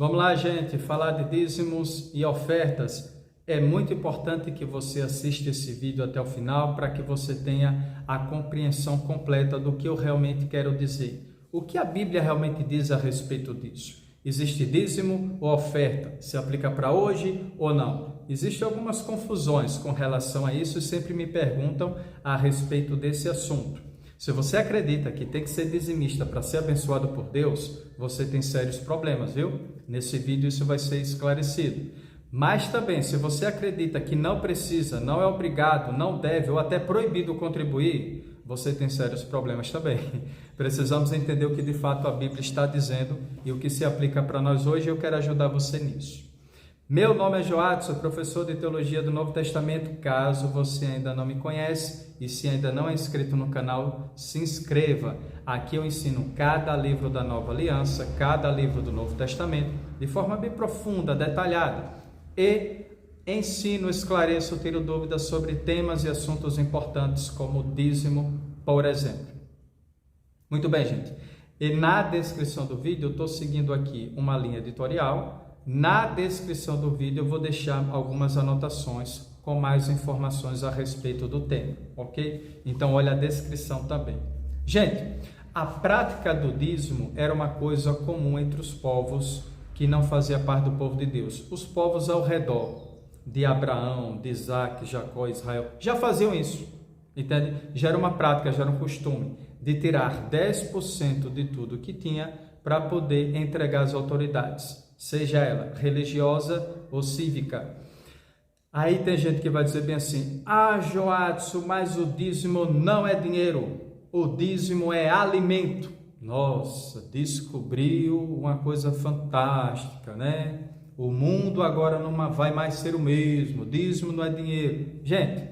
Vamos lá, gente, falar de dízimos e ofertas. É muito importante que você assista esse vídeo até o final para que você tenha a compreensão completa do que eu realmente quero dizer. O que a Bíblia realmente diz a respeito disso? Existe dízimo ou oferta? Se aplica para hoje ou não? Existem algumas confusões com relação a isso e sempre me perguntam a respeito desse assunto. Se você acredita que tem que ser dizimista para ser abençoado por Deus, você tem sérios problemas, viu? Nesse vídeo isso vai ser esclarecido. Mas também, se você acredita que não precisa, não é obrigado, não deve ou até proibido contribuir, você tem sérios problemas também. Precisamos entender o que de fato a Bíblia está dizendo e o que se aplica para nós hoje, e eu quero ajudar você nisso. Meu nome é Joad, sou professor de Teologia do Novo Testamento. Caso você ainda não me conhece e se ainda não é inscrito no canal, se inscreva. Aqui eu ensino cada livro da Nova Aliança, cada livro do Novo Testamento, de forma bem profunda, detalhada. E ensino, esclareço, tiro dúvidas sobre temas e assuntos importantes como o dízimo, por exemplo. Muito bem, gente. E na descrição do vídeo eu estou seguindo aqui uma linha editorial. Na descrição do vídeo eu vou deixar algumas anotações com mais informações a respeito do tema, ok? Então olha a descrição também. Gente, a prática do dízimo era uma coisa comum entre os povos que não fazia parte do povo de Deus. Os povos ao redor de Abraão, de Isaac, Jacó, Israel, já faziam isso, entende? Já era uma prática, já era um costume de tirar 10% de tudo que tinha para poder entregar às autoridades, seja ela religiosa ou cívica. Aí tem gente que vai dizer bem assim: Joadson, mas o dízimo não é dinheiro, o dízimo é alimento. Nossa, descobriu uma coisa fantástica, né? O mundo agora não vai mais ser o mesmo, dízimo não é dinheiro. Gente,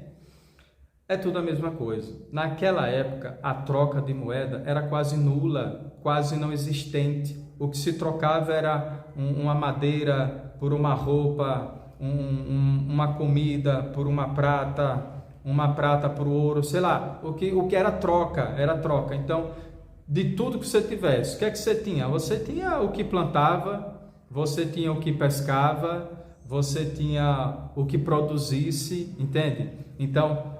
é tudo a mesma coisa. Naquela época, a troca de moeda era quase nula, quase não existente. O que se trocava era uma madeira por uma roupa, uma comida por uma prata por ouro, sei lá. O que era troca, era troca. Então, de tudo que você tivesse, o que é que você tinha? Você tinha o que plantava, você tinha o que pescava, você tinha o que produzisse, entende? Então,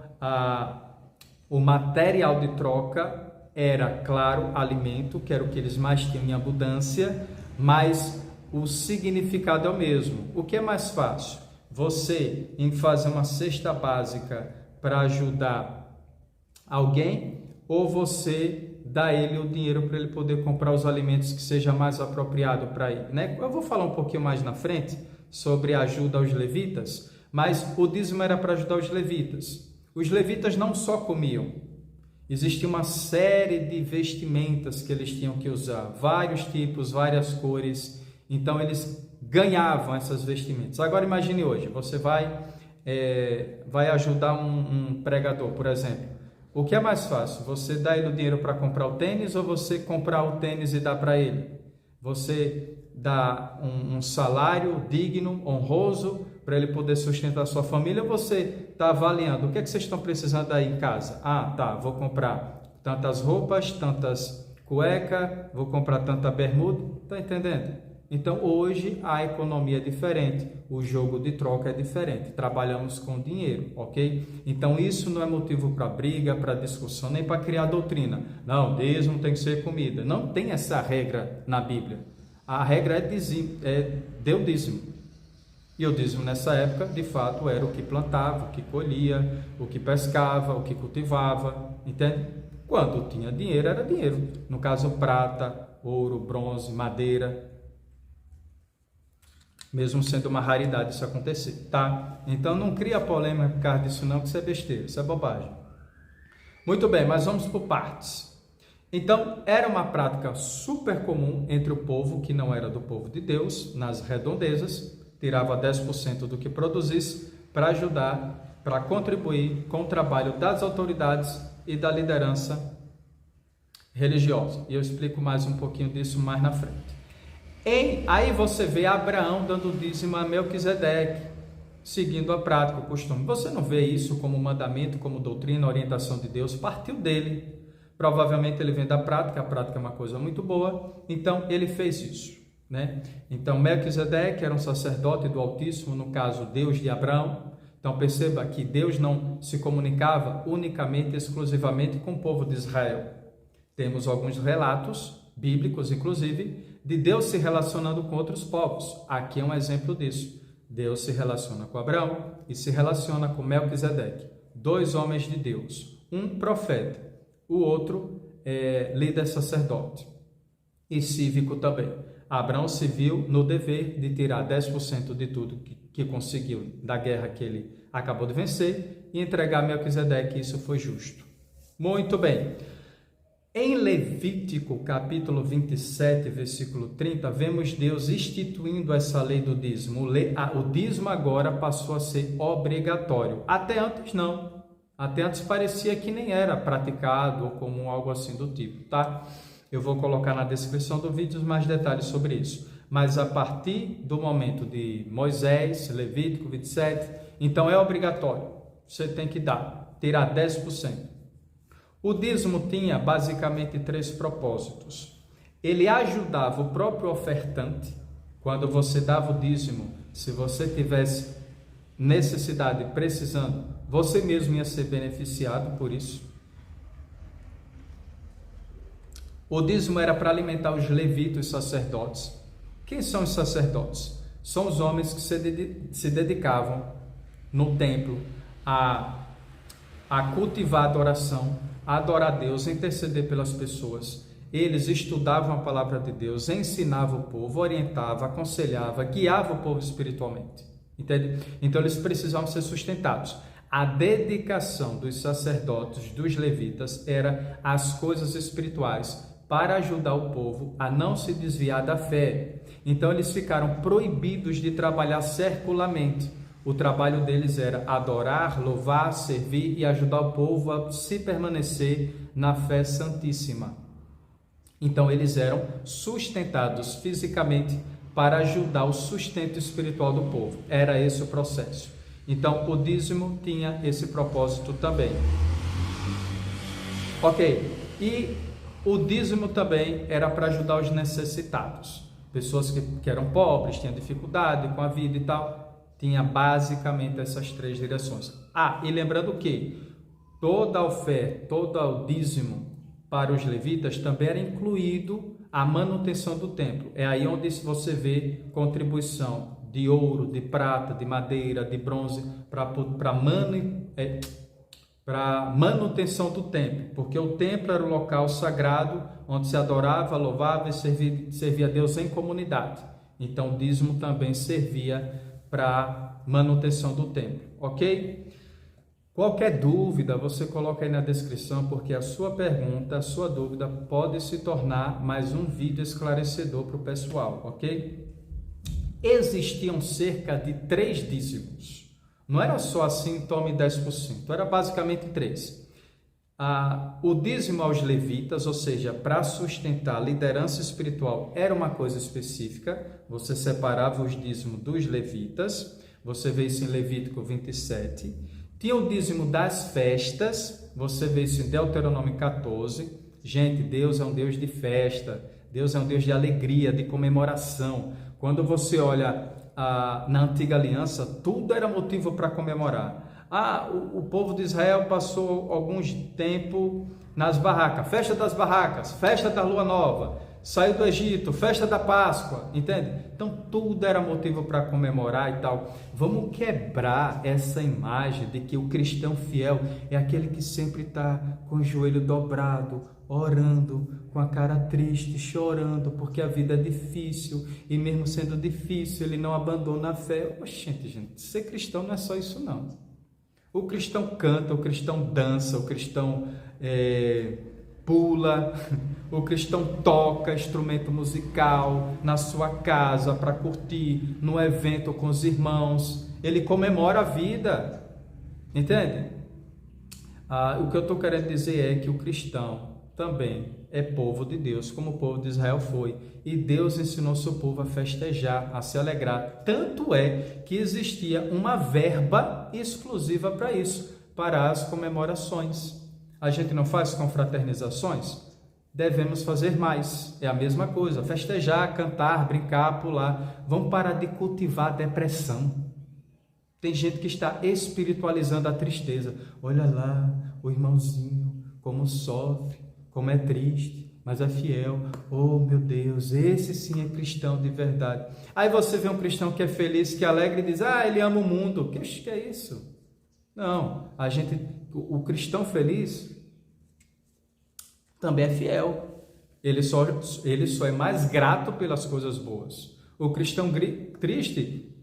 o material de troca era, claro, alimento, que era o que eles mais tinham em abundância, mas o significado é o mesmo. O que é mais fácil? Você em fazer uma cesta básica para ajudar alguém, ou você dá a ele o dinheiro para ele poder comprar os alimentos que seja mais apropriado para ele, né? Eu vou falar um pouquinho mais na frente sobre a ajuda aos levitas, mas o dízimo era para ajudar os levitas. Os levitas não só comiam, existia uma série de vestimentas que eles tinham que usar, vários tipos, várias cores, então eles ganhavam essas vestimentas. Agora imagine hoje, você vai ajudar um pregador, por exemplo. O que é mais fácil? Você dá ele o dinheiro para comprar o tênis ou você comprar o tênis e dar para ele? Você dá um salário digno, honroso, para ele poder sustentar a sua família, ou você está avaliando o que é que vocês estão precisando aí em casa? Tá, vou comprar tantas roupas, tantas cuecas, vou comprar tanta bermuda, está entendendo? Então hoje a economia é diferente, o jogo de troca é diferente, trabalhamos com dinheiro, ok? Então isso não é motivo para briga, para discussão, nem para criar doutrina. Não, dízimo tem que ser comida. Não tem essa regra na Bíblia. A regra é o dízimo. E o dízimo nessa época, de fato, era o que plantava, o que colhia, o que pescava, o que cultivava, entende? Quando tinha dinheiro, era dinheiro. No caso, prata, ouro, bronze, madeira. Mesmo sendo uma raridade isso acontecer, tá? Então não cria polêmica por causa disso não, que isso é besteira, isso é bobagem. Muito bem, mas vamos por partes. Então, era uma prática super comum entre o povo que não era do povo de Deus, nas redondezas, tirava 10% do que produzisse para ajudar, para contribuir com o trabalho das autoridades e da liderança religiosa. E eu explico mais um pouquinho disso mais na frente. Aí você vê Abraão dando dízimo a Melquisedeque, seguindo a prática, o costume. Você não vê isso como mandamento, como doutrina, orientação de Deus, partiu dele. Provavelmente ele vem da prática, a prática é uma coisa muito boa, então ele fez isso. né? Então, Melquisedeque era um sacerdote do Altíssimo, no caso, Deus de Abraão. Então, perceba que Deus não se comunicava unicamente, exclusivamente com o povo de Israel. Temos alguns relatos bíblicos, inclusive, de Deus se relacionando com outros povos. Aqui é um exemplo disso. Deus se relaciona com Abraão e se relaciona com Melquisedeque. 2 homens de Deus, um profeta, o outro líder sacerdote e cívico também. Abraão se viu no dever de tirar 10% de tudo que conseguiu da guerra que ele acabou de vencer e entregar a Melquisedeque, isso foi justo. Muito bem. Em Levítico, capítulo 27, versículo 30, vemos Deus instituindo essa lei do dízimo. O dízimo agora passou a ser obrigatório. Até antes não. Até antes parecia que nem era praticado ou comum, algo assim do tipo, tá? Eu vou colocar na descrição do vídeo mais detalhes sobre isso. Mas a partir do momento de Moisés, Levítico 27, então é obrigatório. Você tem que tirar 10%. O dízimo tinha basicamente 3 propósitos. Ele ajudava o próprio ofertante. Quando você dava o dízimo, se você tivesse necessidade, precisando, você mesmo ia ser beneficiado por isso. O dízimo era para alimentar os levitas, os sacerdotes. Quem são os sacerdotes? São os homens que se dedicavam no templo a cultivar a adoração, a adorar a Deus, a interceder pelas pessoas. Eles estudavam a palavra de Deus, ensinavam o povo, orientavam, aconselhavam, guiavam o povo espiritualmente. Entende? Então eles precisavam ser sustentados. A dedicação dos sacerdotes, dos levitas, era às coisas espirituais, para ajudar o povo a não se desviar da fé. Então eles ficaram proibidos de trabalhar secularmente. O trabalho deles era adorar, louvar, servir e ajudar o povo a se permanecer na fé santíssima. Então eles eram sustentados fisicamente para ajudar o sustento espiritual do povo. Era esse o processo. Então o dízimo tinha esse propósito também. Ok, e o dízimo também era para ajudar os necessitados. Pessoas que eram pobres, tinham dificuldade com a vida e tal. Tinha basicamente essas 3 direções. E lembrando que toda a oferta, todo o dízimo para os levitas também era incluído a manutenção do templo. É aí onde você vê contribuição de ouro, de prata, de madeira, de bronze, para manutenção do templo, porque o templo era o local sagrado onde se adorava, louvava e servia a Deus em comunidade. Então o dízimo também servia para manutenção do templo, ok? Qualquer dúvida você coloca aí na descrição, porque a sua pergunta, a sua dúvida pode se tornar mais um vídeo esclarecedor para o pessoal, ok? Existiam cerca de 3 dízimos. Não era só assim, tome 10%, era basicamente 3. O dízimo aos levitas, ou seja, para sustentar a liderança espiritual, era uma coisa específica. Você separava os dízimos dos levitas, você vê isso em Levítico 27. Tinha o dízimo das festas, você vê isso em Deuteronômio 14. Gente, Deus é um Deus de festa, Deus é um Deus de alegria, de comemoração. Quando você olha na Antiga Aliança, tudo era motivo para comemorar. O povo de Israel passou alguns tempo nas barracas, festa das barracas, festa da lua nova, saiu do Egito, festa da Páscoa, entende? Então tudo era motivo para comemorar e tal. Vamos quebrar essa imagem de que o cristão fiel é aquele que sempre está com o joelho dobrado, orando, com a cara triste, chorando, porque a vida é difícil, e mesmo sendo difícil, ele não abandona a fé. Gente, ser cristão não é só isso não. O cristão canta, o cristão dança, o cristão pula, o cristão toca instrumento musical na sua casa para curtir, no evento com os irmãos. Ele comemora a vida, entende? O que eu estou querendo dizer é que o cristão também é povo de Deus, como o povo de Israel foi. E Deus ensinou seu povo a festejar, a se alegrar. Tanto é que existia uma verba exclusiva para isso, para as comemorações. A gente não faz confraternizações? devemos fazer mais. É a mesma coisa, festejar, cantar, brincar, pular. Vamos parar de cultivar a depressão. Tem gente que está espiritualizando a tristeza. Olha lá, o irmãozinho, como sofre, como é triste, mas é fiel. Oh, meu Deus, esse sim é cristão de verdade. Aí você vê um cristão que é feliz, que é alegre e diz, ele ama o mundo. Que é isso? Não, o cristão feliz também é fiel. Ele só é mais grato pelas coisas boas. O cristão triste,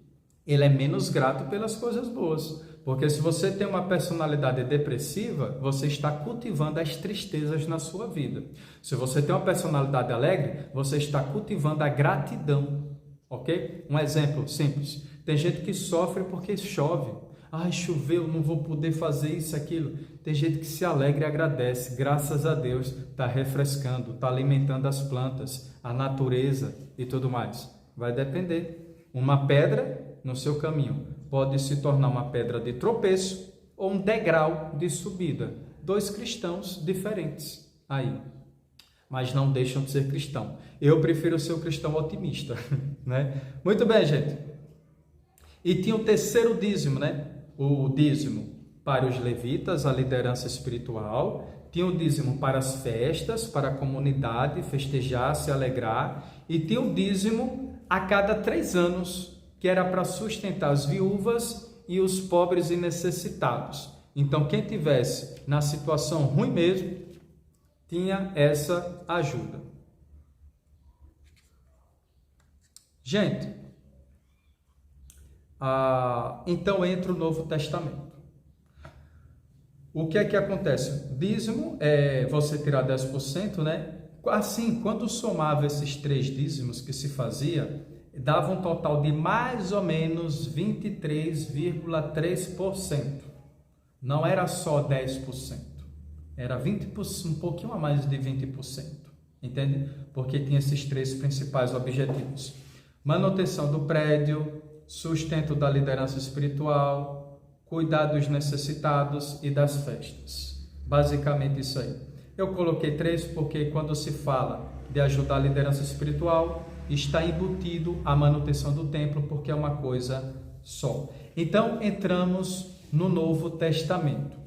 ele é menos grato pelas coisas boas. Porque se você tem uma personalidade depressiva, você está cultivando as tristezas na sua vida. Se você tem uma personalidade alegre, você está cultivando a gratidão. Ok? Um exemplo simples. Tem gente que sofre porque chove. Choveu, não vou poder fazer isso, aquilo. Tem gente que se alegra e agradece. Graças a Deus, está refrescando, está alimentando as plantas, a natureza e tudo mais. Vai depender. Uma pedra no seu caminho pode se tornar uma pedra de tropeço ou um degrau de subida. Dois cristãos diferentes aí, mas não deixam de ser cristão. Eu prefiro ser um cristão otimista, né? Muito bem, gente. E tinha o terceiro dízimo, né? O dízimo para os levitas, a liderança espiritual. Tinha o dízimo para as festas, para a comunidade festejar, se alegrar. E tinha o dízimo a cada 3 anos, que era para sustentar as viúvas e os pobres e necessitados. Então, quem tivesse na situação ruim mesmo, tinha essa ajuda. Gente, então entra o Novo Testamento. O que é que acontece? Dízimo é você tirar 10%, né? Assim, quando somava esses 3 dízimos que se fazia, dava um total de mais ou menos 23,3%. Não era só 10%, era 20%, um pouquinho a mais de 20%, entende? Porque tinha esses 3 principais objetivos: manutenção do prédio, sustento da liderança espiritual, cuidar dos necessitados e das festas. Basicamente isso aí. Eu coloquei 3 porque quando se fala de ajudar a liderança espiritual, está embutido a manutenção do templo, porque é uma coisa só. Então, entramos no Novo Testamento.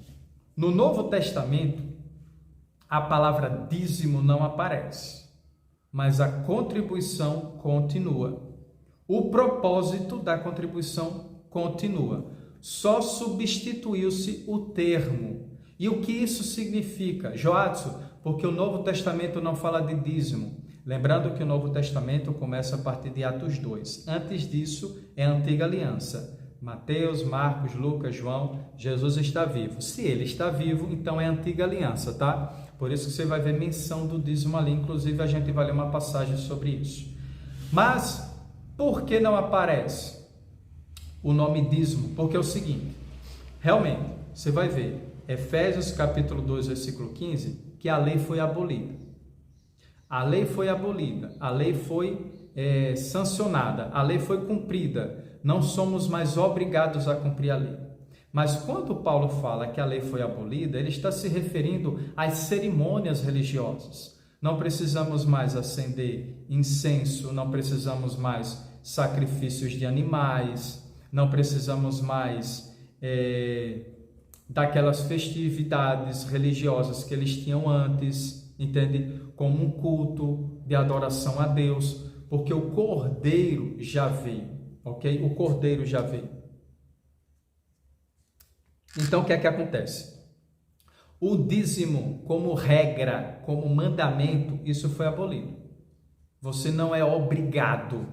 No Novo Testamento, a palavra dízimo não aparece, mas a contribuição continua. O propósito da contribuição continua. Só substituiu-se o termo. E o que isso significa? Joatsu, porque o Novo Testamento não fala de dízimo. Lembrando que o Novo Testamento começa a partir de Atos 2. Antes disso, é a Antiga Aliança. Mateus, Marcos, Lucas, João, Jesus está vivo. Se ele está vivo, então é a Antiga Aliança, tá? Por isso que você vai ver menção do dízimo ali. Inclusive, a gente vai ler uma passagem sobre isso. Mas, por que não aparece o nome dízimo? Porque é o seguinte, realmente, você vai ver, Efésios capítulo 2, versículo 15, que a lei foi abolida. A lei foi abolida, a lei foi sancionada, a lei foi cumprida. Não somos mais obrigados a cumprir a lei. Mas quando Paulo fala que a lei foi abolida, ele está se referindo às cerimônias religiosas. Não precisamos mais acender incenso, não precisamos mais sacrifícios de animais, não precisamos mais daquelas festividades religiosas que eles tinham antes, entende? Como um culto de adoração a Deus, porque o Cordeiro já veio, ok? O Cordeiro já veio. Então, o que é que acontece? O dízimo, como regra, como mandamento, isso foi abolido. Você não é obrigado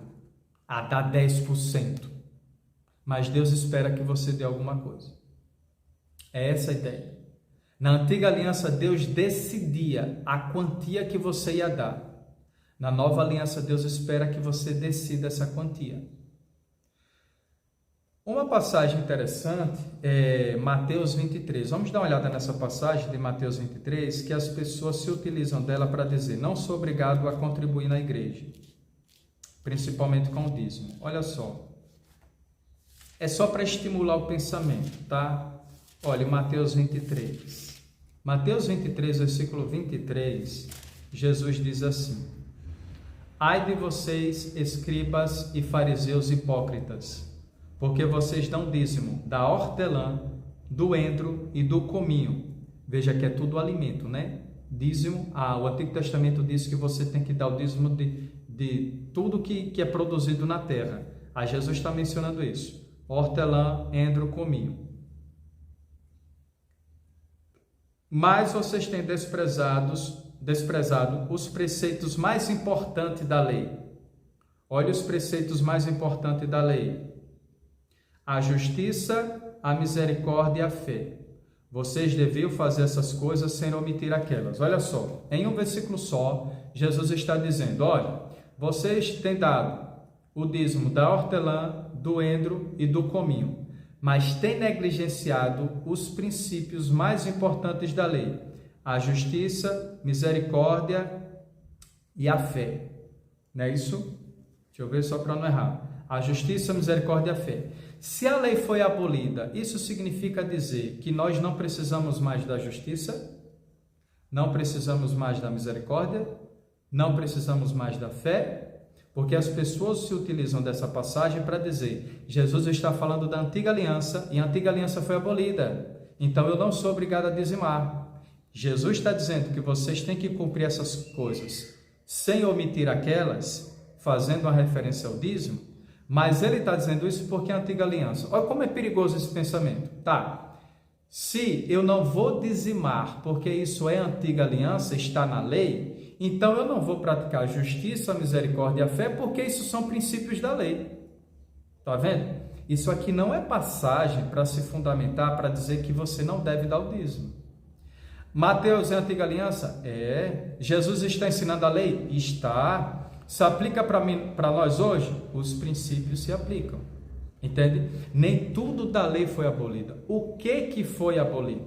a dar 10%, mas Deus espera que você dê alguma coisa. É essa a ideia. Na Antiga Aliança, Deus decidia a quantia que você ia dar. Na Nova Aliança, Deus espera que você decida essa quantia. Uma passagem interessante é Mateus 23. Vamos dar uma olhada nessa passagem de Mateus 23, que as pessoas se utilizam dela para dizer: não sou obrigado a contribuir na igreja, principalmente com o dízimo. Olha só, é só para estimular o pensamento, tá? Olha, Mateus 23. Mateus 23, versículo 23, Jesus diz assim: ai de vocês, escribas e fariseus hipócritas, porque vocês dão dízimo da hortelã, do endro e do cominho. Veja que é tudo alimento, né? Dízimo, o Antigo Testamento diz que você tem que dar o dízimo de tudo que é produzido na terra. Aí Jesus está mencionando isso: hortelã, endro, cominho. Mas vocês têm desprezado os preceitos mais importantes da lei. Olha os preceitos mais importantes da lei: a justiça, a misericórdia e a fé. Vocês deviam fazer essas coisas sem omitir aquelas. Olha só, em um versículo só, Jesus está dizendo: olha, vocês têm dado o dízimo da hortelã, do endro e do cominho, mas têm negligenciado os princípios mais importantes da lei: a justiça, misericórdia e a fé. Não é isso? Deixa eu ver só para não errar. A justiça, a misericórdia e a fé. Se a lei foi abolida, isso significa dizer que nós não precisamos mais da justiça, não precisamos mais da misericórdia, não precisamos mais da fé, porque as pessoas se utilizam dessa passagem para dizer: Jesus está falando da antiga aliança e a antiga aliança foi abolida, então eu não sou obrigado a dizimar. Jesus está dizendo que vocês têm que cumprir essas coisas sem omitir aquelas, fazendo uma referência ao dízimo. Mas ele está dizendo isso porque é a antiga aliança. Olha como é perigoso esse pensamento. Tá, se eu não vou dizimar porque isso é a antiga aliança, está na lei, então eu não vou praticar a justiça, a misericórdia e a fé, porque isso são princípios da lei. Tá vendo? Isso aqui não é passagem para se fundamentar, para dizer que você não deve dar o dízimo. Mateus é a antiga aliança? É. Jesus está ensinando a lei? Está. Se aplica para nós hoje? Os princípios se aplicam. Entende? Nem tudo da lei foi abolida. O que foi abolido?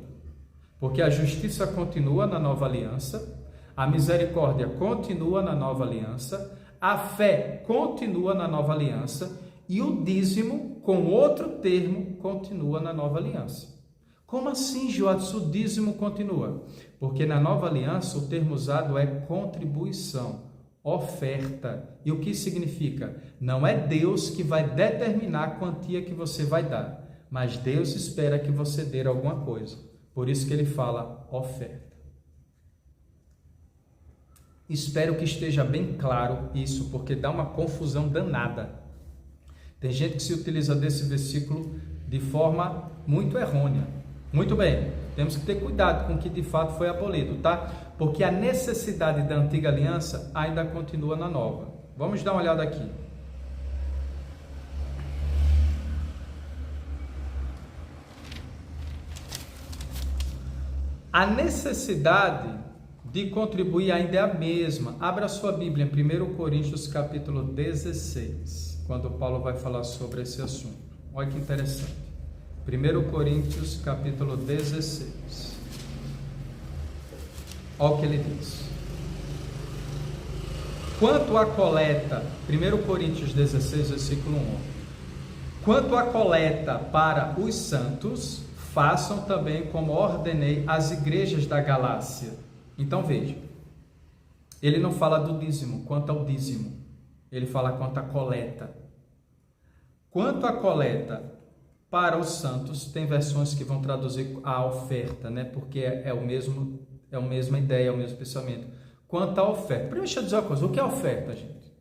Porque a justiça continua na nova aliança, a misericórdia continua na nova aliança, a fé continua na nova aliança e o dízimo, com outro termo, continua na nova aliança. Como assim, Joadson, o dízimo continua? Porque na nova aliança o termo usado é contribuição, oferta. E o que significa? Não é Deus que vai determinar a quantia que você vai dar, mas Deus espera que você dê alguma coisa. Por isso que ele fala oferta. Espero que esteja bem claro isso, porque dá uma confusão danada. Tem gente que se utiliza desse versículo de forma muito errônea. Muito bem, temos que ter cuidado com o que de fato foi abolido, tá? Porque a necessidade da antiga aliança ainda continua na nova. Vamos dar uma olhada aqui. A necessidade de contribuir ainda é a mesma. Abra sua Bíblia em 1 Coríntios capítulo 16, quando Paulo vai falar sobre esse assunto. Olha que interessante. 1 Coríntios capítulo 16. Olha o que ele diz. Quanto à coleta, 1 Coríntios 16, versículo 1. Quanto à coleta para os santos, façam também como ordenei às igrejas da Galácia. Então veja, ele não fala do dízimo, quanto ao dízimo. Ele fala quanto à coleta. Quanto à coleta para os santos, tem versões que vão traduzir a oferta, né? Porque é a mesma ideia, é o mesmo pensamento. Quanto à oferta. Primeiro, deixa eu dizer uma coisa. O que é oferta, gente?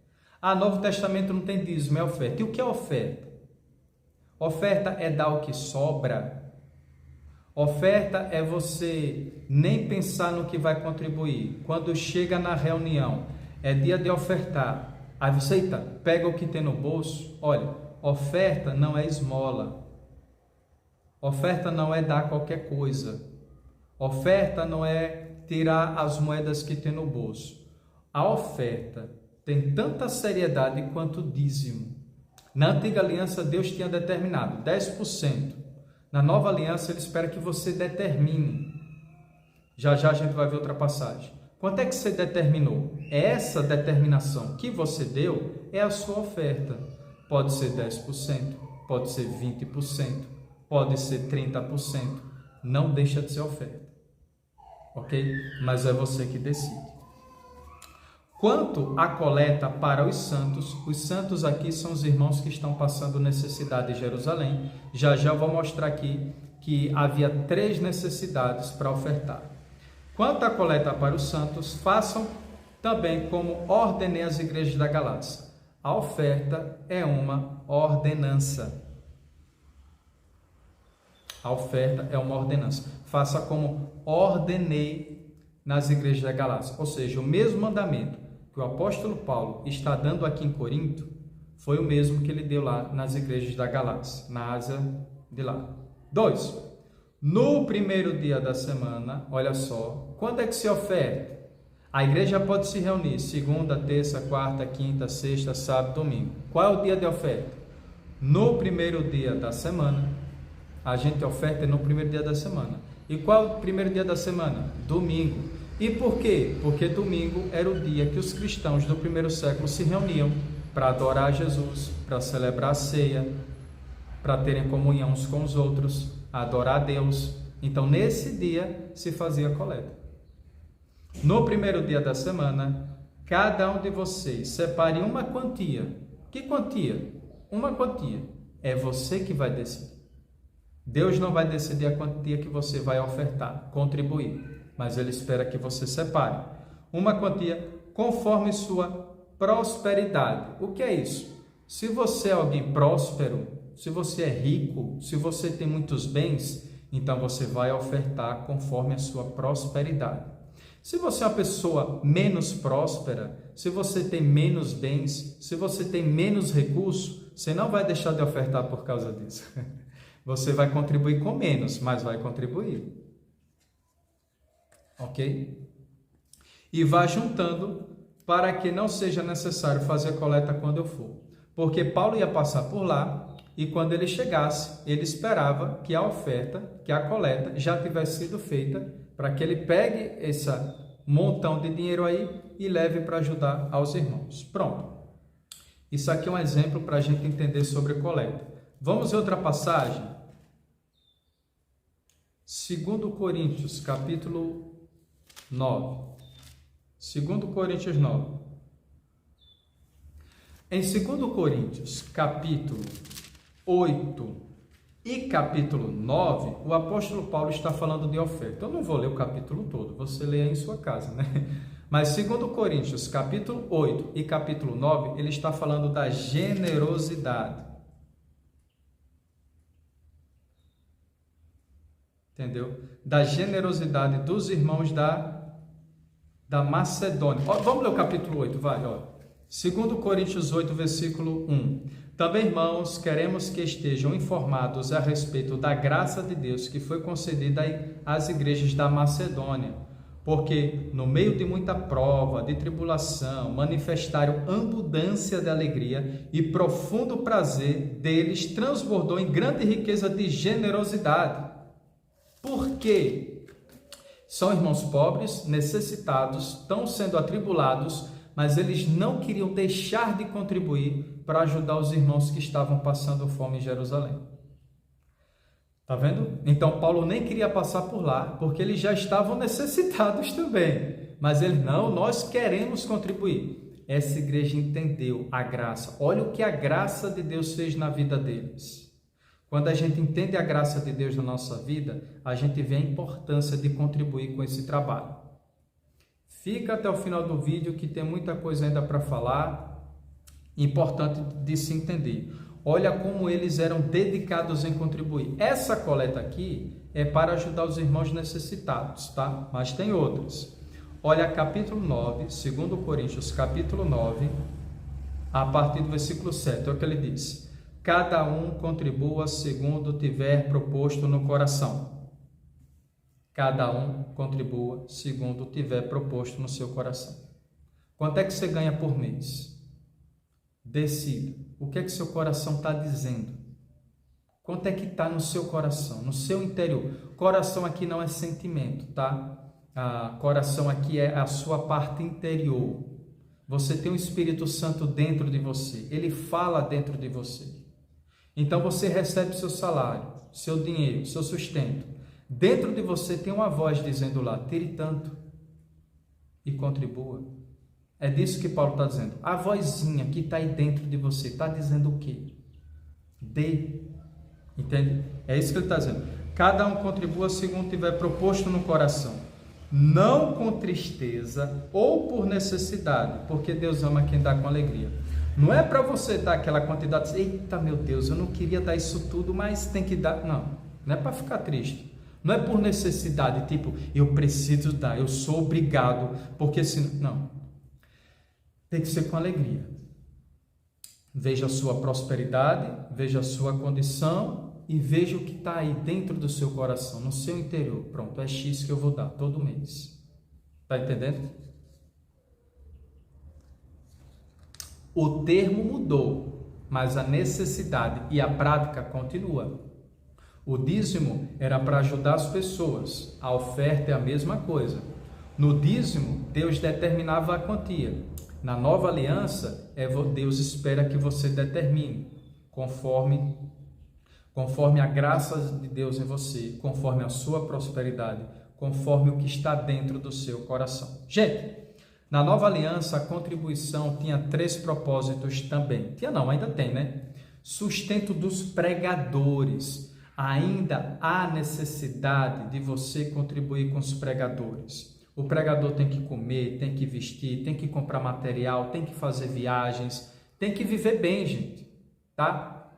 Novo Testamento não tem dízimo, é oferta. E o que é oferta? Oferta é dar o que sobra. Oferta é você nem pensar no que vai contribuir. Quando chega na reunião, é dia de ofertar. Aí você, eita, pega o que tem no bolso. Olha, oferta não é esmola. Oferta não é dar qualquer coisa. Oferta não é tirar as moedas que tem no bolso. A oferta tem tanta seriedade quanto o dízimo. Na antiga aliança, Deus tinha determinado 10%. Na nova aliança, Ele espera que você determine. Já já a gente vai ver outra passagem. Quanto é que você determinou? Essa determinação que você deu é a sua oferta. Pode ser 10%, pode ser 20%, pode ser 30%. Não deixa de ser oferta. Ok? Mas é você que decide. Quanto à coleta para os santos aqui são os irmãos que estão passando necessidade em Jerusalém. Já eu vou mostrar aqui que havia 3 necessidades para ofertar. Quanto à coleta para os santos, façam também como ordenei às igrejas da Galácia. A oferta é uma ordenança. A oferta é uma ordenança. Faça como ordenei nas igrejas da Galácia. Ou seja, o mesmo mandamento que o apóstolo Paulo está dando aqui em Corinto, foi o mesmo que ele deu lá nas igrejas da Galácia, na Ásia de lá. 2. No primeiro dia da semana, olha só, quando é que se oferta? A igreja pode se reunir segunda, terça, quarta, quinta, sexta, sábado, domingo. Qual é o dia de oferta? No primeiro dia da semana. A gente oferta no primeiro dia da semana. E qual é o primeiro dia da semana? Domingo. E por quê? Porque domingo era o dia que os cristãos do primeiro século se reuniam para adorar Jesus, para celebrar a ceia, para terem comunhão uns com os outros, adorar a Deus. Então, nesse dia se fazia a coleta. No primeiro dia da semana, cada um de vocês separe uma quantia. Que quantia? Uma quantia. É você que vai decidir. Deus não vai decidir a quantia que você vai ofertar, contribuir, mas Ele espera que você separe uma quantia conforme sua prosperidade. O que é isso? Se você é alguém próspero, se você é rico, se você tem muitos bens, então você vai ofertar conforme a sua prosperidade. Se você é uma pessoa menos próspera, se você tem menos bens, se você tem menos recursos, você não vai deixar de ofertar por causa disso. Você vai contribuir com menos, mas vai contribuir. Ok? E vá juntando para que não seja necessário fazer coleta quando eu for. Porque Paulo ia passar por lá e quando ele chegasse, ele esperava que a oferta, que a coleta já tivesse sido feita para que ele pegue esse montão de dinheiro aí e leve para ajudar aos irmãos. Pronto. Isso aqui é um exemplo para a gente entender sobre coleta. Vamos ver outra passagem? 2 Coríntios, capítulo 9. 2 Coríntios 9. Em 2 Coríntios, capítulo 8 e capítulo 9, o apóstolo Paulo está falando de oferta. Eu não vou ler o capítulo todo, você lê aí em sua casa, né? Mas 2 Coríntios, capítulo 8 e capítulo 9, ele está falando da generosidade. Entendeu? Da generosidade dos irmãos da Macedônia. Ó, vamos ler o capítulo 8, vai, ó. 2 Coríntios 8, versículo 1. Também, irmãos, queremos que estejam informados a respeito da graça de Deus que foi concedida às igrejas da Macedônia, porque no meio de muita prova, de tribulação, manifestaram abundância de alegria e profundo prazer deles transbordou em grande riqueza de generosidade. Por quê? São irmãos pobres, necessitados, estão sendo atribulados, mas eles não queriam deixar de contribuir para ajudar os irmãos que estavam passando fome em Jerusalém. Tá vendo? Então Paulo nem queria passar por lá, porque eles já estavam necessitados também. Mas ele, não, nós queremos contribuir. Essa igreja entendeu a graça. Olha o que a graça de Deus fez na vida deles. Quando a gente entende a graça de Deus na nossa vida, a gente vê a importância de contribuir com esse trabalho. Fica até o final do vídeo que tem muita coisa ainda para falar, importante de se entender. Olha como eles eram dedicados em contribuir. Essa coleta aqui é para ajudar os irmãos necessitados, tá? Mas tem outras. Olha capítulo 9, 2 Coríntios, capítulo 9, a partir do versículo 7, é o que ele diz. Cada um contribua segundo tiver proposto no coração. Cada um contribua segundo tiver proposto no seu coração. Quanto é que você ganha por mês? Decida. O que é que seu coração está dizendo? Quanto é que está no seu coração, no seu interior? Coração aqui não é sentimento, tá? Coração aqui é a sua parte interior. Você tem o Espírito Santo dentro de você. Ele fala dentro de você. Então você recebe seu salário, seu dinheiro, seu sustento. Dentro de você tem uma voz dizendo lá, tire tanto e contribua. É disso que Paulo está dizendo. A vozinha que está aí dentro de você está dizendo o quê? Dê. Entende? É isso que ele está dizendo. Cada um contribua segundo tiver proposto no coração, não com tristeza ou por necessidade, porque Deus ama quem dá com alegria. Não é para você dar aquela quantidade, eita meu Deus, eu não queria dar isso tudo, mas tem que dar. Não é para ficar triste. Não é por necessidade, tipo, eu preciso dar, eu sou obrigado, porque senão... Não. Tem que ser com alegria. Veja a sua prosperidade, veja a sua condição e veja o que está aí dentro do seu coração, no seu interior. Pronto, é X que eu vou dar todo mês. Está entendendo? O termo mudou, mas a necessidade e a prática continua. O dízimo era para ajudar as pessoas, a oferta é a mesma coisa. No dízimo, Deus determinava a quantia. Na nova aliança, Deus espera que você determine, conforme a graça de Deus em você, conforme a sua prosperidade, conforme o que está dentro do seu coração. Gente, na nova aliança, a contribuição tinha 3 propósitos também. Ainda tem, né? Sustento dos pregadores. Ainda há necessidade de você contribuir com os pregadores. O pregador tem que comer, tem que vestir, tem que comprar material, tem que fazer viagens, tem que viver bem, gente, tá?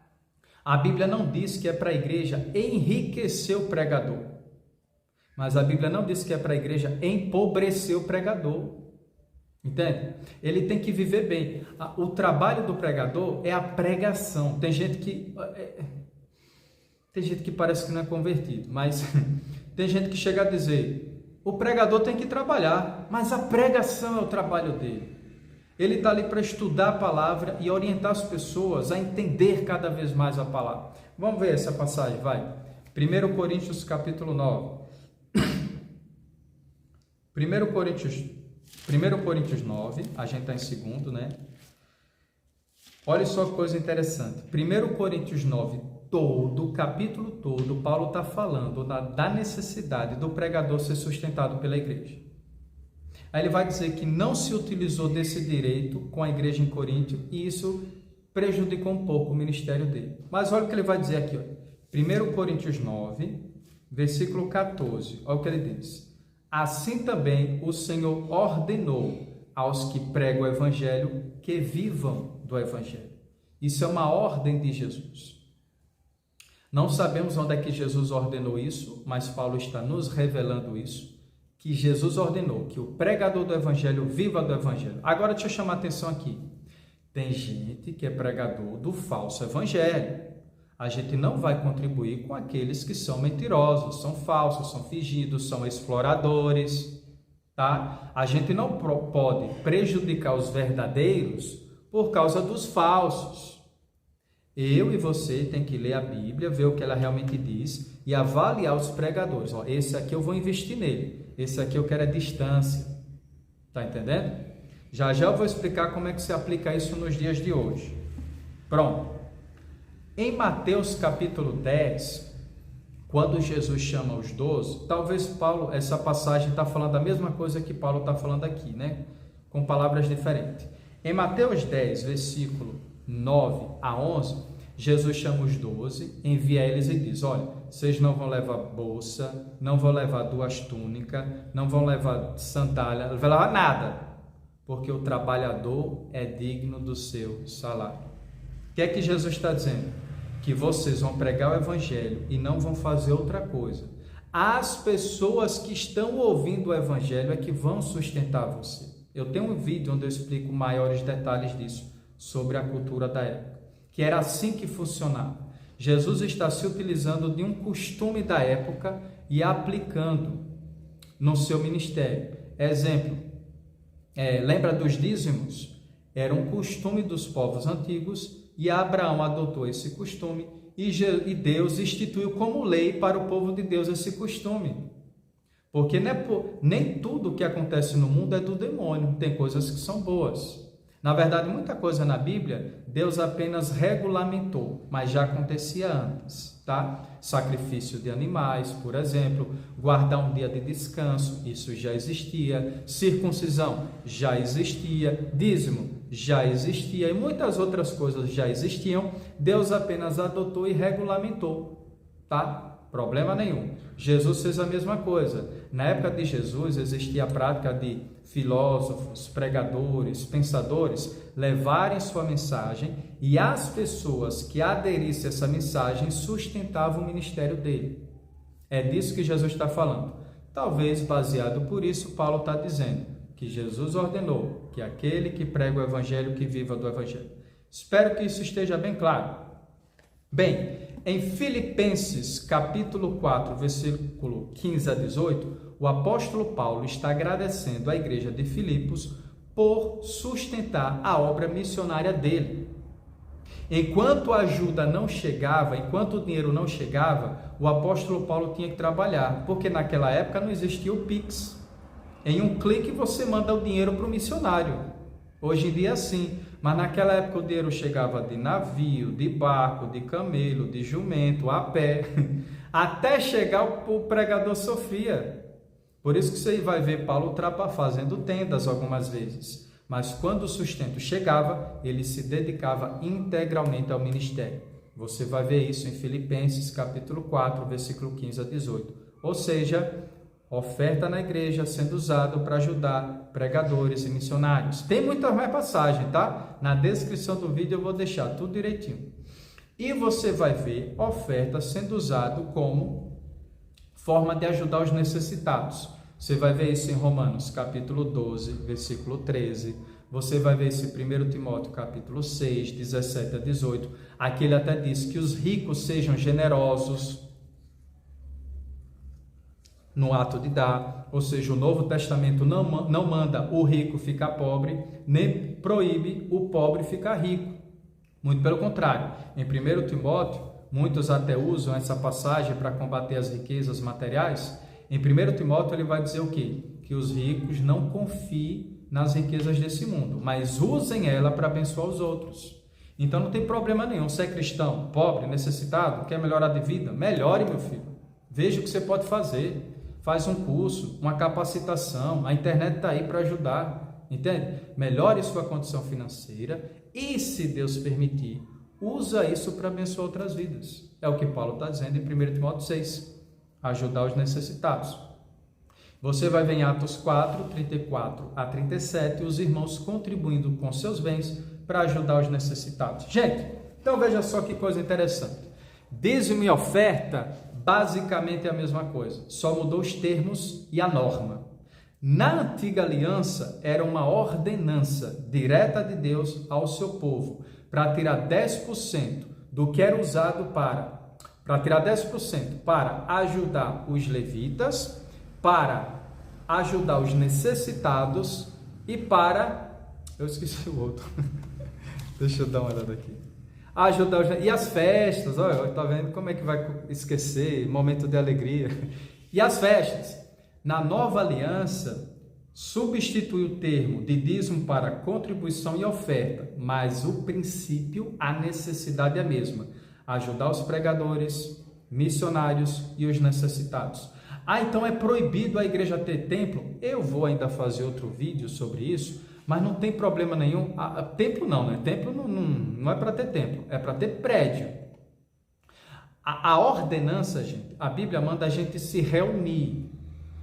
A Bíblia não diz que é para a igreja enriquecer o pregador, mas a Bíblia não diz que é para a igreja empobrecer o pregador, entende? Ele tem que viver bem. O trabalho do pregador é a pregação. Tem gente que parece que não é convertido, mas tem gente que chega a dizer... O pregador tem que trabalhar, mas a pregação é o trabalho dele. Ele está ali para estudar a palavra e orientar as pessoas a entender cada vez mais a palavra. Vamos ver essa passagem, vai. 1 Coríntios capítulo 9. 1 Coríntios 9, a gente está em segundo, né? Olha só que coisa interessante. 1 Coríntios 9, o capítulo todo, Paulo está falando da necessidade do pregador ser sustentado pela igreja. Aí ele vai dizer que não se utilizou desse direito com a igreja em Coríntio e isso prejudicou um pouco o ministério dele. Mas olha o que ele vai dizer aqui, ó. 1 Coríntios 9, versículo 14, olha o que ele diz. Assim também o Senhor ordenou aos que pregam o evangelho que vivam do evangelho. Isso é uma ordem de Jesus. Não sabemos onde é que Jesus ordenou isso, mas Paulo está nos revelando isso, que Jesus ordenou que o pregador do evangelho viva do evangelho. Agora deixa eu chamar a atenção aqui. Tem gente que é pregador do falso evangelho. A gente não vai contribuir com aqueles que são mentirosos, são falsos, são fingidos, são exploradores, tá? A gente não pode prejudicar os verdadeiros por causa dos falsos. Eu e você tem que ler a Bíblia, ver o que ela realmente diz e avaliar os pregadores. Ó, esse aqui eu vou investir nele, esse aqui eu quero a distância. Tá entendendo? Já já eu vou explicar como é que se aplica isso nos dias de hoje. Pronto. Em Mateus capítulo 10, quando Jesus chama os 12, talvez Paulo, essa passagem está falando a mesma coisa que Paulo está falando aqui, né? Com palavras diferentes. Em Mateus 10, versículo 9 a 11, Jesus chama os 12, envia eles e diz, olha, vocês não vão levar bolsa, não vão levar 2 túnicas, não vão levar sandália, não vão levar nada, porque o trabalhador é digno do seu salário. O que é que Jesus está dizendo? Que vocês vão pregar o evangelho e não vão fazer outra coisa. As pessoas que estão ouvindo o evangelho é que vão sustentar você. Eu tenho um vídeo onde eu explico maiores detalhes disso, sobre a cultura da época, que era assim que funcionava. Jesus está se utilizando de um costume da época e aplicando no seu ministério. Exemplo, lembra dos dízimos? Era um costume dos povos antigos e Abraão adotou esse costume e Deus instituiu como lei para o povo de Deus esse costume. Porque nem tudo que acontece no mundo é do demônio, tem coisas que são boas. Na verdade, muita coisa na Bíblia, Deus apenas regulamentou, mas já acontecia antes, tá? Sacrifício de animais, por exemplo, guardar um dia de descanso, isso já existia. Circuncisão, já existia. Dízimo, já existia. E muitas outras coisas já existiam. Deus apenas adotou e regulamentou, tá? Problema nenhum. Jesus fez a mesma coisa. Na época de Jesus existia a prática de filósofos, pregadores, pensadores levarem sua mensagem e as pessoas que aderissem a essa mensagem sustentavam o ministério dele. É disso que Jesus está falando. Talvez baseado por isso, Paulo está dizendo que Jesus ordenou que aquele que prega o evangelho, que viva do evangelho. Espero que isso esteja bem claro. Bem, em Filipenses capítulo 4, versículo 15 a 18, o apóstolo Paulo está agradecendo à igreja de Filipos por sustentar a obra missionária dele. Enquanto a ajuda não chegava, enquanto o dinheiro não chegava, o apóstolo Paulo tinha que trabalhar, porque naquela época não existia o Pix. Em um clique você manda o dinheiro para o missionário. Hoje em dia sim, mas naquela época o dinheiro chegava de navio, de barco, de camelo, de jumento, a pé, até chegar o pregador Sofia. Por isso que você vai ver Paulo fazendo tendas algumas vezes. Mas quando o sustento chegava, ele se dedicava integralmente ao ministério. Você vai ver isso em Filipenses capítulo 4, versículo 15 a 18. Ou seja, oferta na igreja sendo usado para ajudar pregadores e missionários. Tem muita mais passagem, tá? Na descrição do vídeo eu vou deixar tudo direitinho. E você vai ver oferta sendo usado como forma de ajudar os necessitados. Você vai ver isso em Romanos capítulo 12, versículo 13. Você vai ver isso em 1 Timóteo capítulo 6, 17 a 18. Aqui ele até diz que os ricos sejam generosos no ato de dar, ou seja, o Novo Testamento não manda o rico ficar pobre, nem proíbe o pobre ficar rico. Muito pelo contrário. Em 1 Timóteo, muitos até usam essa passagem para combater as riquezas materiais. Em 1 Timóteo ele vai dizer o quê? Que os ricos não confiem nas riquezas desse mundo, mas usem ela para abençoar os outros. Então não tem problema nenhum. Você é cristão, pobre, necessitado, quer melhorar de vida? Melhore, meu filho. Veja o que você pode fazer. Faz um curso, uma capacitação, a internet está aí para ajudar, entende? Melhore sua condição financeira e, se Deus permitir, usa isso para abençoar outras vidas. É o que Paulo está dizendo em 1 Timóteo 6, ajudar os necessitados. Você vai ver em Atos 4, 34 a 37, os irmãos contribuindo com seus bens para ajudar os necessitados. Gente, então veja só que coisa interessante. Dízimo e oferta basicamente é a mesma coisa, só mudou os termos e a norma. Na antiga aliança era uma ordenança direta de Deus ao seu povo para tirar 10% do que era usado para tirar 10% para ajudar os levitas, para ajudar os necessitados e para... Eu esqueci o outro. Deixa eu dar uma olhada aqui. Ajudar os... E as festas, olha, tá vendo como é que vai esquecer, momento de alegria. E as festas. Na nova aliança, substitui o termo de dízimo para contribuição e oferta, mas o princípio, a necessidade é a mesma. Ajudar os pregadores, missionários e os necessitados. Ah, então é proibido a igreja ter templo? Eu vou ainda fazer outro vídeo sobre isso, mas não tem problema nenhum. Templo não, né? Templo não é para ter templo, é para ter prédio. A ordenança, gente, a Bíblia manda a gente se reunir,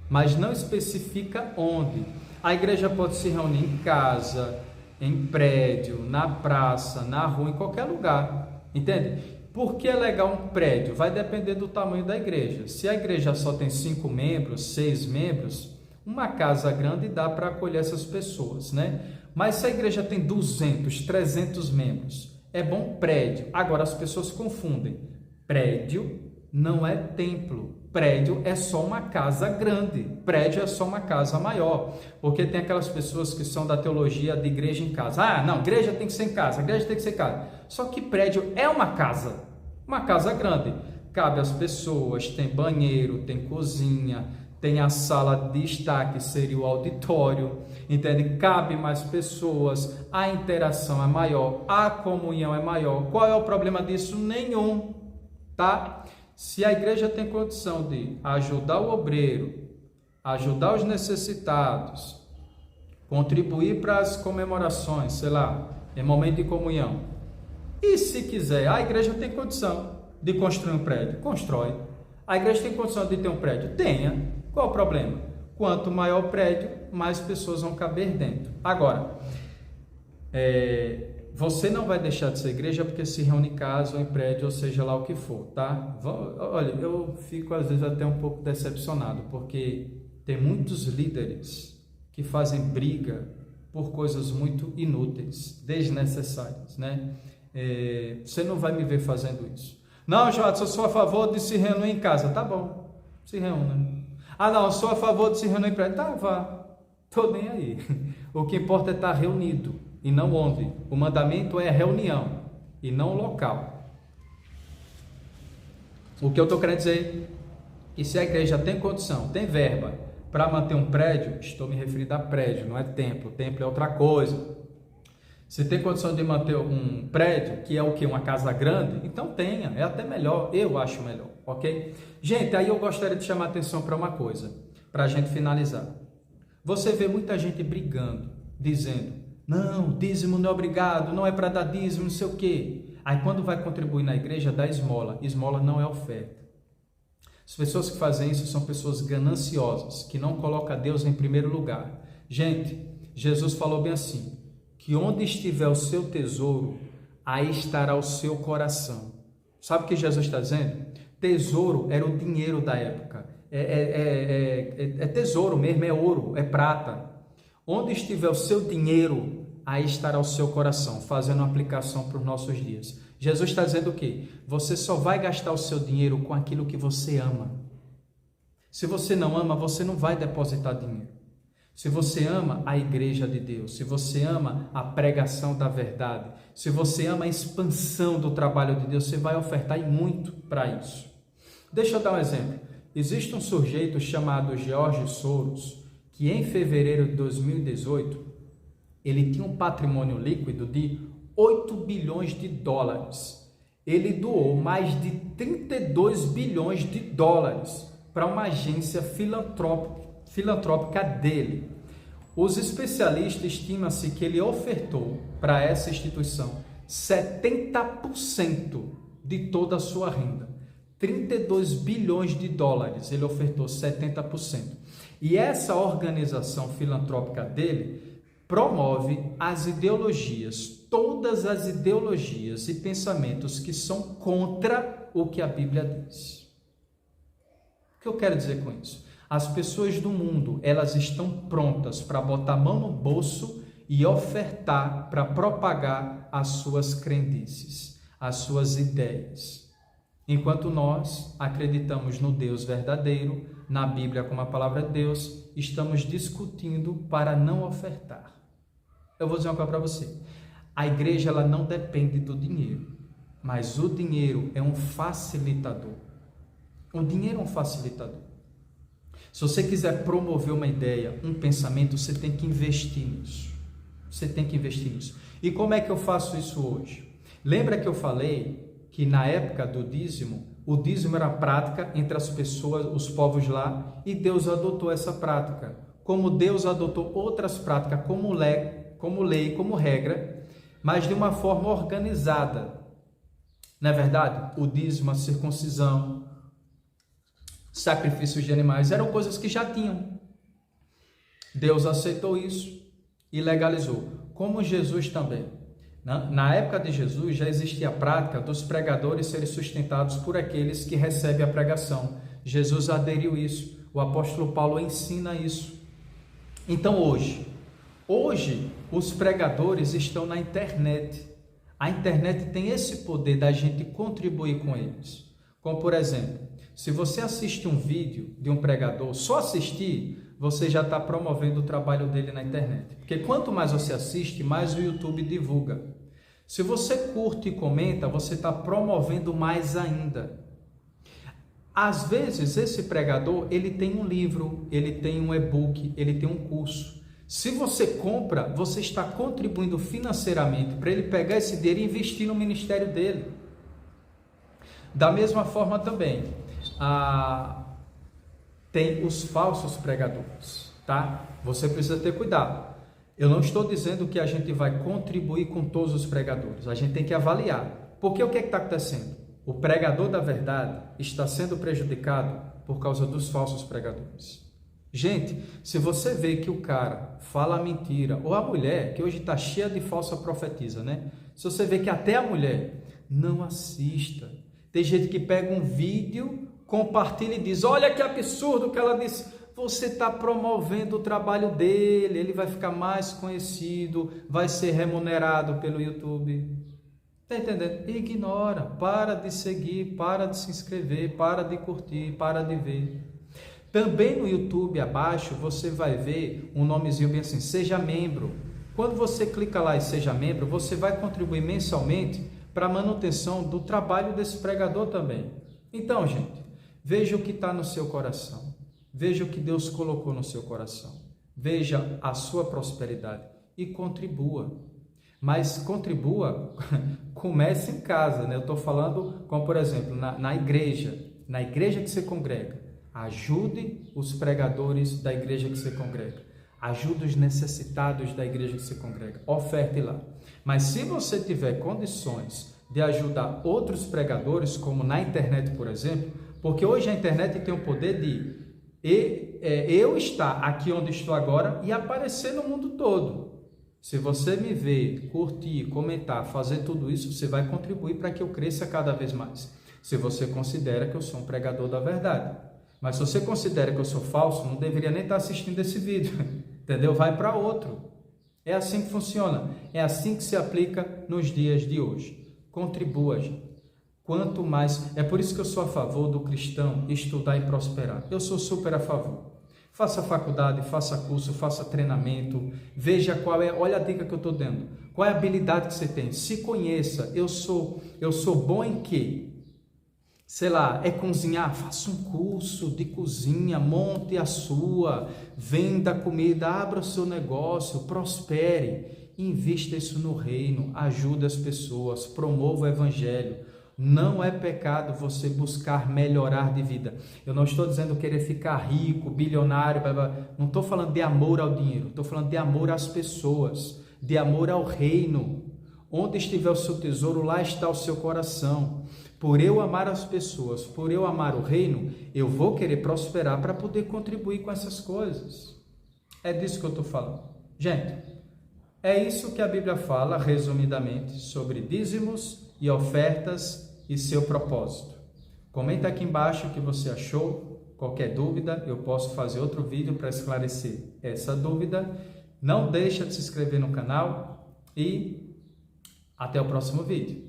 mas não especifica onde. A igreja pode se reunir em casa, em prédio, na praça, na rua, em qualquer lugar, entende? Por que é legal um prédio? Vai depender do tamanho da igreja. Se a igreja só tem 5 membros, 6 membros, uma casa grande dá para acolher essas pessoas, né? Mas se a igreja tem 200, 300 membros, é bom prédio. Agora as pessoas confundem. Prédio não é templo. Prédio é só uma casa grande. Prédio é só uma casa maior. Porque tem aquelas pessoas que são da teologia de igreja em casa. Ah, não, igreja tem que ser em casa, igreja tem que ser em casa. Só que prédio é uma casa grande. Cabe às pessoas, tem banheiro, tem cozinha, tem a sala de estar, que seria o auditório, entende? Cabe mais pessoas, a interação é maior, a comunhão é maior. Qual é o problema disso? Nenhum, tá? Se a igreja tem condição de ajudar o obreiro, ajudar os necessitados, contribuir para as comemorações, sei lá, em momento de comunhão, e se quiser, a igreja tem condição de construir um prédio, constrói. A igreja tem condição de ter um prédio? Tenha. Qual o problema? Quanto maior o prédio, mais pessoas vão caber dentro. Agora, você não vai deixar de ser igreja porque se reúne em casa ou em prédio, ou seja lá o que for, tá? Olha, eu fico às vezes até um pouco decepcionado, porque tem muitos líderes que fazem briga por coisas muito inúteis, desnecessárias, né? Você não vai me ver fazendo isso. Não, Joadson, eu sou a favor de se reunir em casa. Tá bom, se reúna. Ah, não, eu sou a favor de se reunir em prédio. Tá, vá. Tô nem aí. O que importa é estar reunido e não onde. O mandamento é reunião e não local. O que eu estou querendo dizer é que se a igreja tem condição, tem verba para manter um prédio, estou me referindo a prédio, não é templo. Templo é outra coisa. Se tem condição de manter um prédio, que é o que? Uma casa grande, então tenha, é até melhor, eu acho melhor, ok? Gente, aí eu gostaria de chamar a atenção para uma coisa, para a gente finalizar. Você vê muita gente brigando, dizendo, não, dízimo não é obrigado, não é para dar dízimo, não sei o quê. Aí quando vai contribuir na igreja, dá esmola. Esmola não é oferta. As pessoas que fazem isso são pessoas gananciosas, que não colocam Deus em primeiro lugar. Gente, Jesus falou bem assim, que onde estiver o seu tesouro, aí estará o seu coração. Sabe o que Jesus está dizendo? Tesouro era o dinheiro da época. É tesouro mesmo, é ouro, é prata. Onde estiver o seu dinheiro, aí estará o seu coração, fazendo uma aplicação para os nossos dias. Jesus está dizendo o quê? Você só vai gastar o seu dinheiro com aquilo que você ama. Se você não ama, você não vai depositar dinheiro. Se você ama a igreja de Deus, se você ama a pregação da verdade, se você ama a expansão do trabalho de Deus, você vai ofertar muito para isso. Deixa eu dar um exemplo. Existe um sujeito chamado George Soros, que em fevereiro de 2018, ele tinha um patrimônio líquido de 8 bilhões de dólares. Ele doou mais de 32 bilhões de dólares para uma agência filantrópica dele. Os especialistas estimam-se que ele ofertou para essa instituição 70% de toda a sua renda. 32 bilhões de dólares, ele ofertou 70%. E essa organização filantrópica dele promove as ideologias, todas as ideologias e pensamentos que são contra o que a Bíblia diz. O que eu quero dizer com isso? As pessoas do mundo, elas estão prontas para botar a mão no bolso e ofertar para propagar as suas crendices, as suas ideias. Enquanto nós acreditamos no Deus verdadeiro, na Bíblia como a palavra de Deus, estamos discutindo para não ofertar. Eu vou dizer uma coisa para você. A igreja ela não depende do dinheiro, mas o dinheiro é um facilitador. O dinheiro é um facilitador. Se você quiser promover uma ideia, um pensamento, você tem que investir nisso. Você tem que investir nisso. E como é que eu faço isso hoje? Lembra que eu falei que na época do dízimo, o dízimo era prática entre as pessoas, os povos lá, e Deus adotou essa prática. Como Deus adotou outras práticas como lei, como regra, mas de uma forma organizada. Não é verdade? O dízimo, a circuncisão, sacrifícios de animais, eram coisas que já tinham. Deus aceitou isso e legalizou. Como Jesus também. Na época de Jesus já existia a prática dos pregadores serem sustentados por aqueles que recebem a pregação. Jesus aderiu isso. O apóstolo Paulo ensina isso. Então hoje os pregadores estão na internet. A internet tem esse poder da gente contribuir com eles. Como por exemplo, se você assiste um vídeo de um pregador, só assistir, você já está promovendo o trabalho dele na internet. Porque quanto mais você assiste, mais o YouTube divulga. Se você curte e comenta, você está promovendo mais ainda. Às vezes, esse pregador, ele tem um livro, ele tem um e-book, ele tem um curso. Se você compra, você está contribuindo financeiramente para ele pegar esse dinheiro e investir no ministério dele. Da mesma forma também, tem os falsos pregadores, tá? Você precisa ter cuidado. Eu não estou dizendo que a gente vai contribuir com todos os pregadores, a gente tem que avaliar. Porque o que está acontecendo? O pregador da verdade está sendo prejudicado por causa dos falsos pregadores. Gente, se você vê que o cara fala mentira, ou a mulher, que hoje está cheia de falsa profetisa, né? Se você vê que até a mulher, não assista. Tem gente que pega um vídeo, compartilha e diz, olha que absurdo que ela disse. Você está promovendo o trabalho dele, ele vai ficar mais conhecido, vai ser remunerado pelo YouTube. Está entendendo? Ignora, para de seguir, para de se inscrever, para de curtir, para de ver. Também no YouTube abaixo você vai ver um nomezinho bem assim, seja membro. Quando você clica lá e seja membro, você vai contribuir mensalmente para a manutenção do trabalho desse pregador também. Então, gente, veja o que está no seu coração. Veja o que Deus colocou no seu coração. Veja a sua prosperidade e contribua. Mas contribua, comece em casa, né? Eu estou falando como, por exemplo, na igreja que você congrega. Ajude os pregadores da igreja que você congrega. Ajude os necessitados da igreja que você congrega. Oferte lá. Mas se você tiver condições de ajudar outros pregadores, como na internet, por exemplo, porque hoje a internet tem o poder de eu estar aqui onde estou agora e aparecer no mundo todo. Se você me ver, curtir, comentar, fazer tudo isso, você vai contribuir para que eu cresça cada vez mais. Se você considera que eu sou um pregador da verdade. Mas se você considera que eu sou falso, não deveria nem estar assistindo esse vídeo. Entendeu? Vai para outro. É assim que funciona. É assim que se aplica nos dias de hoje. Contribua, gente. Quanto mais... É por isso que eu sou a favor do cristão estudar e prosperar. Eu sou super a favor. Faça faculdade, faça curso, faça treinamento, veja qual é, olha a dica que eu estou dando, qual é a habilidade que você tem, se conheça, eu sou bom em quê? Sei lá, é cozinhar? Faça um curso de cozinha, monte a sua, venda comida, abra o seu negócio, prospere, invista isso no reino, ajude as pessoas, promova o evangelho. Não é pecado você buscar melhorar de vida. Eu não estou dizendo querer ficar rico, bilionário, blá, blá. Não estou falando de amor ao dinheiro, estou falando de amor às pessoas, de amor ao reino. Onde estiver o seu tesouro, lá está o seu coração. Por eu amar as pessoas, por eu amar o reino, eu vou querer prosperar para poder contribuir com essas coisas. É disso que eu estou falando. Gente, é isso que a Bíblia fala, resumidamente, sobre dízimos e ofertas e seu propósito. Comenta aqui embaixo o que você achou. Qualquer dúvida, eu posso fazer outro vídeo para esclarecer essa dúvida. Não deixa de se inscrever no canal e até o próximo vídeo.